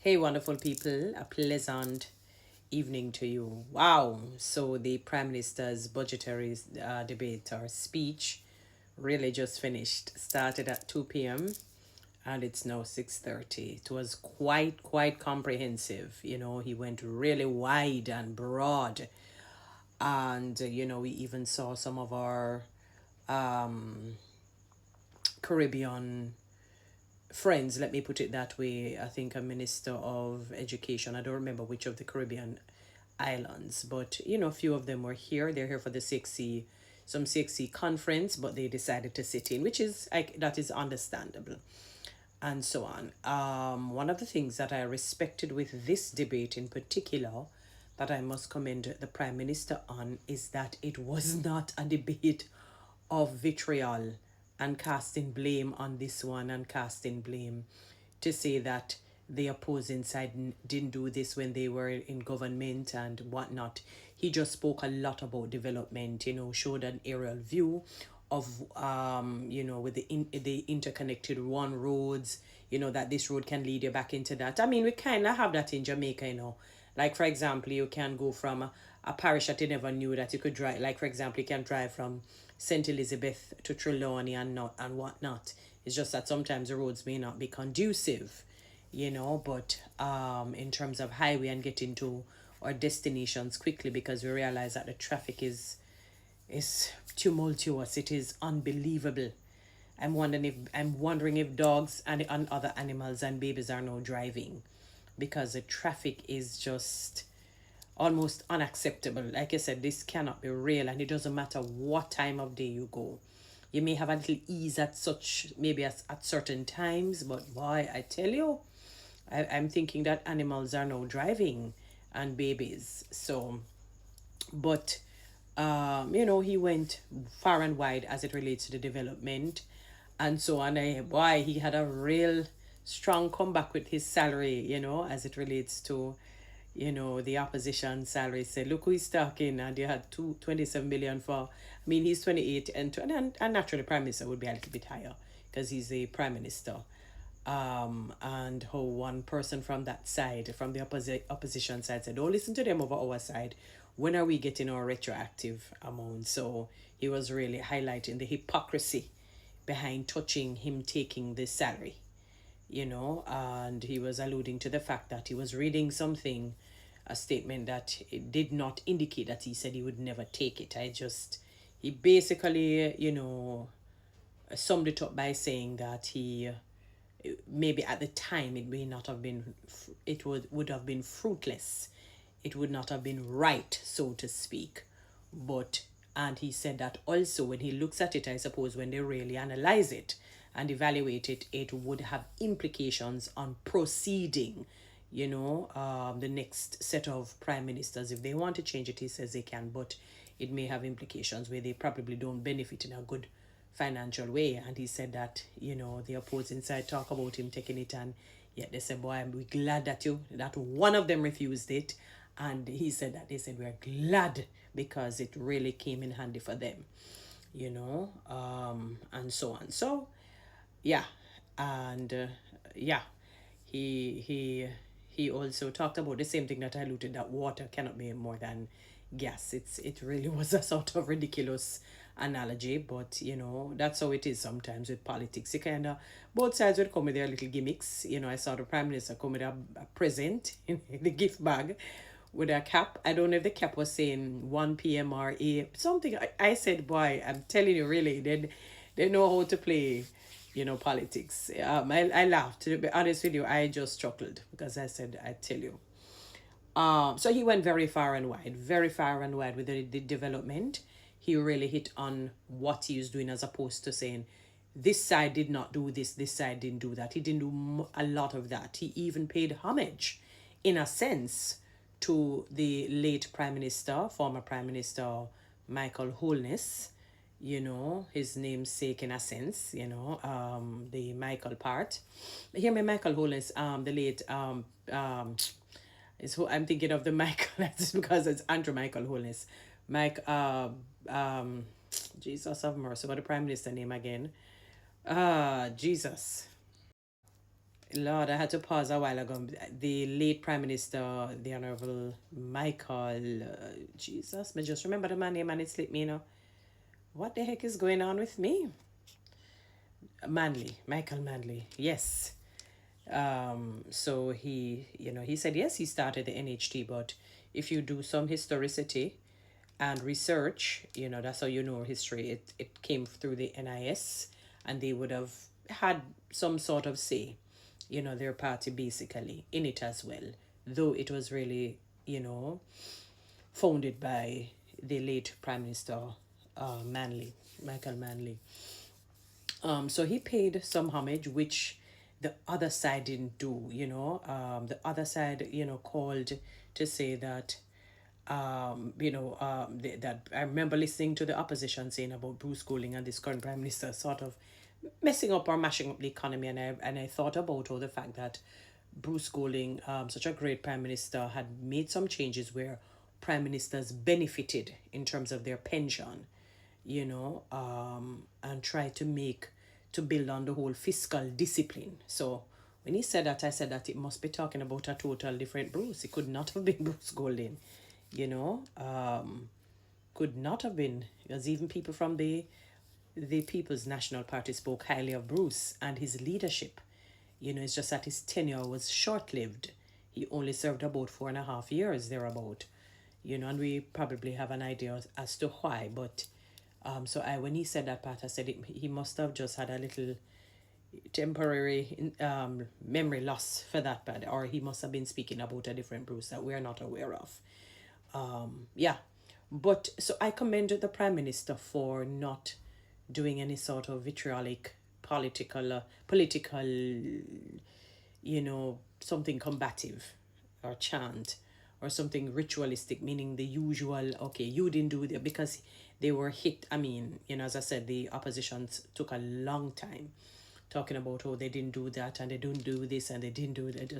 Hey, wonderful people, a pleasant evening to you. Wow, so the Prime Minister's budgetary debate or speech really just finished. Started at 2 p.m. and it's now 6:30. It was quite comprehensive. He went really wide and broad. And, we even saw some of our Caribbean friends, let me put it that way. I think a minister of education, I don't remember which of the Caribbean islands, but a few of them were here. They're here for the some CXC conference, but they decided to sit in, which is like that is understandable, and so on. One of the things that I respected with this debate in particular, that I must commend the Prime Minister on, is that it was not a debate of vitriol and casting blame on this one and casting blame to say that the opposing side didn't do this when they were in government and whatnot. He just spoke a lot about development, showed an aerial view of with the interconnected one roads, that this road can lead you back into that. I mean, we kind of have that in Jamaica, like, for example, you can go from a parish that you never knew that you could drive. Like, for example, you can drive from St. Elizabeth to Trelawney and whatnot. It's just that sometimes the roads may not be conducive, but in terms of highway and getting to our destinations quickly, because we realize that the traffic is tumultuous. It is unbelievable. I'm wondering if dogs and other animals and babies are now driving, because the traffic is just almost unacceptable. Like I said, this cannot be real, and it doesn't matter what time of day you go. You may have a little ease maybe at certain times, but boy, I tell you, I'm thinking that animals are now driving and babies. So, but he went far and wide as it relates to the development and so on. Why he had a real strong comeback with his salary, as it relates to, the opposition salary. Said, look who he's talking, and you had 27 million for, I mean, he's 28, and naturally, Prime Minister would be a little bit higher because he's a Prime Minister. And how one person from that side, from the opposition side, said, don't listen to them over our side. When are we getting our retroactive amount? So he was really highlighting the hypocrisy behind touching him taking the salary, and he was alluding to the fact that he was reading something, a statement that it did not indicate that he said he would never take it. He basically, summed it up by saying that he, maybe at the time it may not have been, it would have been fruitless. It would not have been right, so to speak. And he said that also when he looks at it, I suppose when they really analyze it and evaluate it, it would have implications on proceeding, the next set of prime ministers. If they want to change it, he says they can, but it may have implications where they probably don't benefit in a good financial way. And he said that, the opposing side talk about him taking it, and yet they said, boy, I'm glad that one of them refused it. And he said that they said, we're glad because it really came in handy for them, and so on. So, yeah. And, he also talked about the same thing that I alluded, that water cannot be more than gas. It really was a sort of ridiculous analogy, but that's how it is sometimes with politics. You kind of, both sides would come with their little gimmicks. I saw the Prime Minister come with a present in the gift bag with a cap. I don't know if the cap was saying 1 p.m. or something. I said, boy, I'm telling you, really, they know how to play, politics. I laughed. To be honest with you, I just chuckled because I said, I tell you. So he went very far and wide with the development. He really hit on what he was doing, as opposed to saying, this side did not do this side didn't do that. He didn't do a lot of that. He even paid homage, in a sense, to the late former Prime Minister Michael Holness, his namesake in a sense, the Michael part. Hear me, Michael Holness, the late, is who I'm thinking of the Michael, that's because it's Andrew Michael Holness. Jesus have mercy, what the Prime Minister name again? Jesus. Lord, I had to pause a while ago. The late Prime Minister, the Honorable Michael, Jesus, me just remember the man name and it slipped me, What the heck is going on with me? Manley, Michael Manley, yes. So he said, yes, he started the NHT, but if you do some historicity and research, that's how you know history. It came through the NIS, and they would have had some sort of say, their party basically in it as well, though it was really, founded by the late Prime Minister Manley, Michael Manley. So he paid some homage, which the other side didn't do, The other side, called to say that, that I remember listening to the opposition saying about Bruce Golding and this current Prime Minister sort of messing up or mashing up the economy. And I thought about all the fact that Bruce Golding, such a great Prime Minister, had made some changes where Prime Ministers benefited in terms of their pension, and try to build on the whole fiscal discipline. So when he said that, I said that it must be talking about a total different Bruce. It could not have been Bruce Golding, could not have been, because even people from the People's National Party spoke highly of Bruce and his leadership. It's just that his tenure was short-lived. He only served about 4.5 years thereabout, and we probably have an idea as to why. But so when he said that part, I said he must have just had a little temporary memory loss for that part, or he must have been speaking about a different Bruce that we're not aware of. Yeah, but so I commended the Prime Minister for not doing any sort of vitriolic political, something combative or chant or something ritualistic, meaning the usual, okay, you didn't do that, because they were hit. I mean, as I said, the opposition took a long time talking about how they didn't do that and they didn't do this and they didn't do that.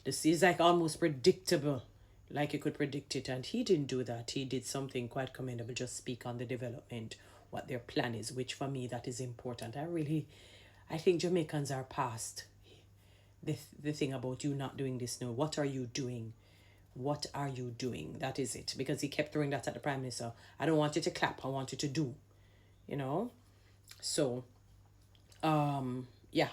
This is like almost predictable, like you could predict it. And he didn't do that. He did something quite commendable, just speak on the development, what their plan is, which for me, that is important. I think Jamaicans are past the thing about you not doing this. No, what are you doing? What are you doing? That is it. Because he kept throwing that at the Prime Minister. I don't want you to clap. I want you to do. So, yeah.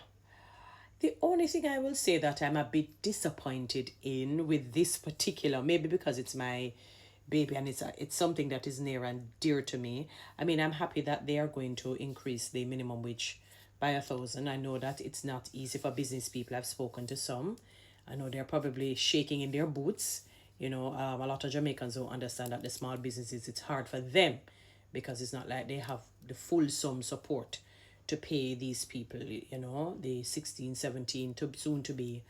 The only thing I will say that I'm a bit disappointed in with this particular, maybe because it's my baby and it's something that is near and dear to me. I mean, I'm happy that they are going to increase the minimum wage by 1,000. I know that it's not easy for business people. I've spoken to some. I know they're probably shaking in their boots. A lot of Jamaicans don't understand that the small businesses, it's hard for them because it's not like they have the full sum support to pay these people, the 16, 17, to soon to be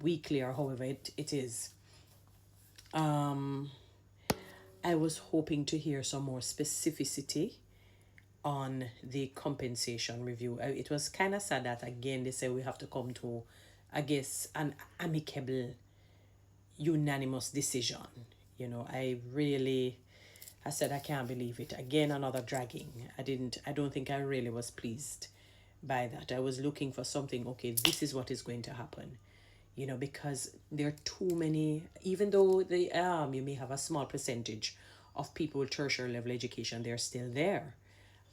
weekly or however it is. I was hoping to hear some more specificity on the compensation review. It was kind of sad that, again, they say we have to come to, I guess, an amicable, unanimous decision. I said, I can't believe it. Again, another dragging. I don't think I really was pleased by that. I was looking for something, okay, this is what is going to happen. Because there are too many, even though you may have a small percentage of people with tertiary level education, they're still there.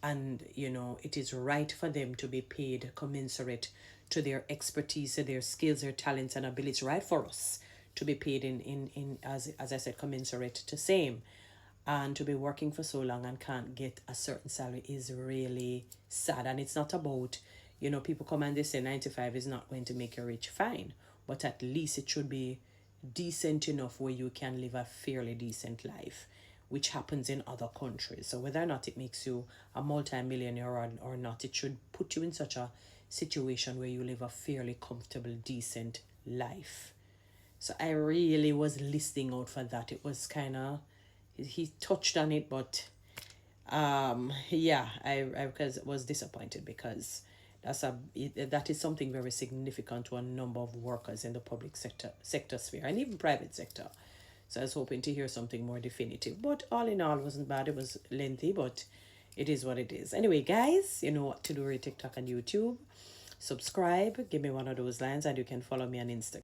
And, it is right for them to be paid commensurate to their expertise, to their skills, their talents and abilities. Right for us to be paid in as I said, commensurate to same. And to be working for so long and can't get a certain salary is really sad. And it's not about, people come and they say 95 is not going to make you rich. Fine. But at least it should be decent enough where you can live a fairly decent life, which happens in other countries. So whether or not it makes you a multi-millionaire or not, it should put you in such a situation where you live a fairly comfortable, decent life. So I really was listening out for that. It was kind of, he touched on it, but yeah, I was disappointed because that is something very significant to a number of workers in the public sector sphere and even private sector. So I was hoping to hear something more definitive, but all in all, it wasn't bad. It was lengthy, but it is what it is. Anyway, guys, you know what to do with TikTok and YouTube. subscribe, give me one of those lines, and you can follow me on Instagram.